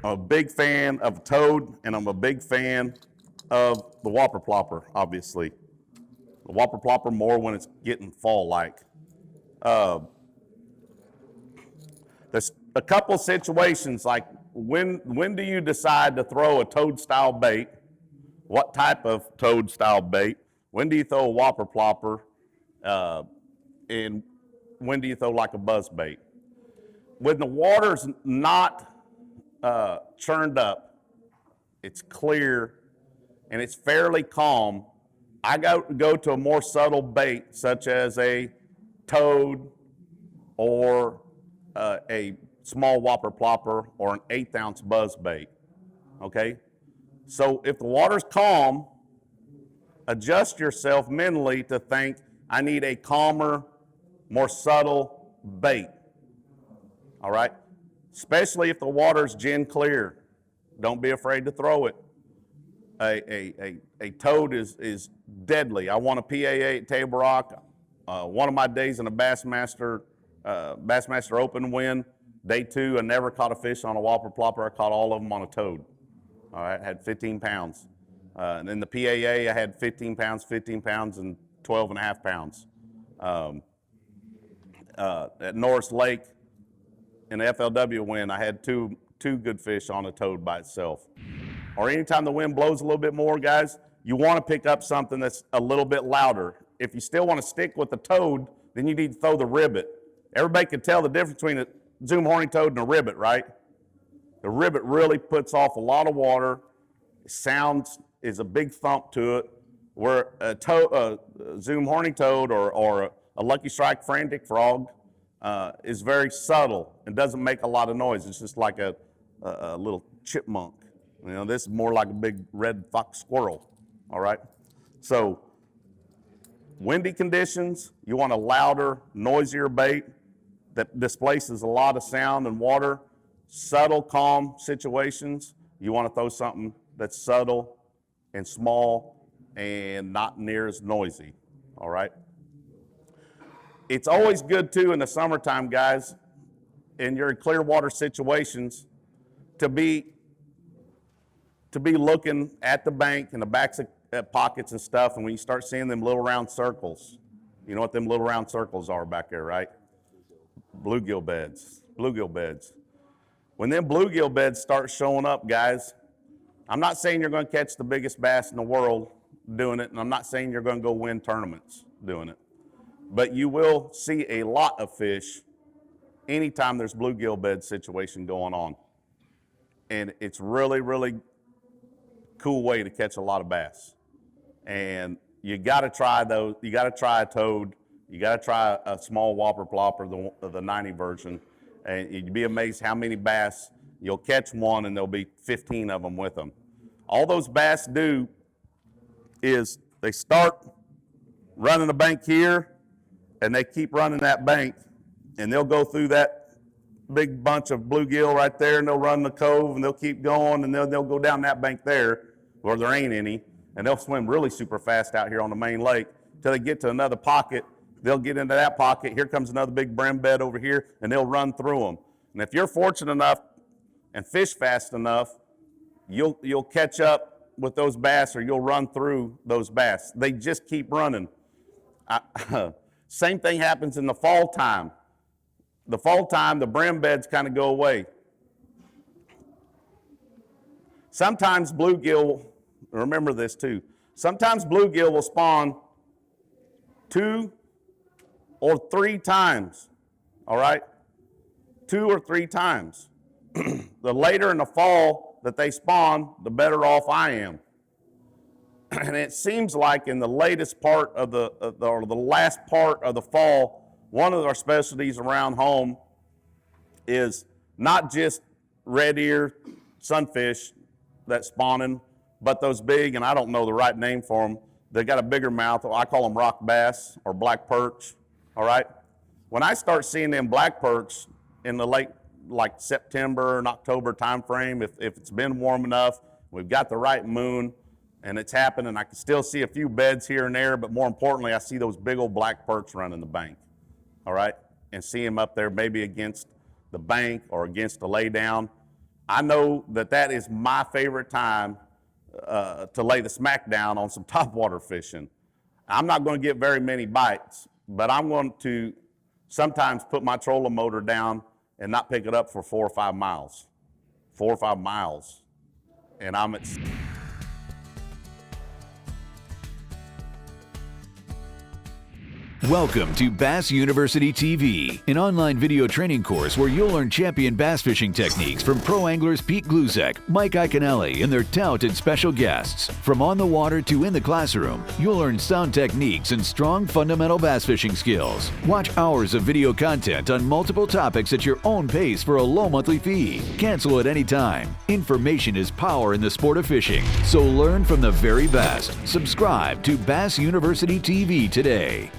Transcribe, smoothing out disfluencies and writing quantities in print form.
I'm a big fan of toad, and I'm a big fan of the whopper plopper, obviously. The whopper plopper more when it's getting fall-like. There's a couple situations, like when do you decide to throw a toad-style bait? What type of toad-style bait? When do you throw a whopper plopper? And when do you throw like a buzz bait? When the water's not churned up, it's clear, and it's fairly calm, I go to a more subtle bait, such as a toad or a small whopper plopper or an 1/8 ounce buzz bait, okay? So if the water's calm, adjust yourself mentally to think, I need a calmer, more subtle bait, all right? Especially if the water's gin clear. Don't be afraid to throw it. A toad is deadly. I won a PAA at Table Rock. One of my days in a Bassmaster Open win, day 2, I never caught a fish on a whopper plopper. I caught all of them on a toad. All right, I had 15 pounds. And in the PAA, I had 15 pounds, and 12.5 pounds. At Norris Lake, in the FLW win, I had two good fish on a toad by itself. Or anytime the wind blows a little bit more, guys, you want to pick up something that's a little bit louder. If you still want to stick with the toad, then you need to throw the ribbit. Everybody can tell the difference between a Zoom horny toad and a ribbit, right? The ribbit really puts off a lot of water. Sounds is a big thump to it, where a Zoom horny toad or a Lucky Strike frantic frog is very subtle and doesn't make a lot of noise. It's just like a little chipmunk. You know, this is more like a big red fox squirrel, all right? So, windy conditions, you want a louder, noisier bait that displaces a lot of sound and water. Subtle, calm situations, you want to throw something that's subtle and small and not near as noisy, all right? It's always good, too, in the summertime, guys, in your clear water situations, to be looking at the bank and the backs of pockets and stuff, and when you start seeing them little round circles, you know what them little round circles are back there, right? Bluegill beds. When them bluegill beds start showing up, guys, I'm not saying you're going to catch the biggest bass in the world doing it, and I'm not saying you're going to go win tournaments doing it, but you will see a lot of fish anytime there's bluegill bed situation going on. And it's really, really cool way to catch a lot of bass. And you got to try those. You got to try a toad. You got to try a small whopper plopper, the 90 version, and you'd be amazed how many bass you'll catch one, and there'll be 15 of them with them. All those bass do is they start running the bank here, and they keep running that bank, and they'll go through that big bunch of bluegill right there, and they'll run the cove, and they'll keep going, and they'll go down that bank there where there ain't any, and they'll swim really super fast out here on the main lake till they get to another pocket. They'll get into that pocket. Here comes another big brim bed over here, and they'll run through them. And if you're fortunate enough and fish fast enough, you'll catch up with those bass, or you'll run through those bass. They just keep running. Same thing happens in the fall time. The fall time, the brim beds kind of go away. Sometimes bluegill, remember this too, sometimes bluegill will spawn 2 or 3 times, all right? 2 or 3 times. The later in the fall that they spawn, the better off I am. And it seems like in the latest part of or the last part of the fall, one of our specialties around home is not just red ear sunfish that's spawning, but those big, and I don't know the right name for them, they got a bigger mouth. I call them rock bass or black perch, all right? When I start seeing them black perch in the late, like September and October time frame, if it's been warm enough, we've got the right moon, and it's happening, I can still see a few beds here and there, but more importantly, I see those big old black perch running the bank. All right, and see him up there maybe against the bank or against the lay down. I know that that is my favorite time to lay the smack down on some topwater fishing. I'm not going to get very many bites, but I'm going to sometimes put my trolling motor down and not pick it up for 4 or 5 miles. 4 or 5 miles. And I'm at... Welcome to Bass University TV, an online video training course where you'll learn champion bass fishing techniques from pro anglers Pete Glusek, Mike Iaconelli, and their talented special guests. From on the water to in the classroom, you'll learn sound techniques and strong fundamental bass fishing skills. Watch hours of video content on multiple topics at your own pace for a low monthly fee. Cancel at any time. Information is power in the sport of fishing, so learn from the very best. Subscribe to Bass University TV today.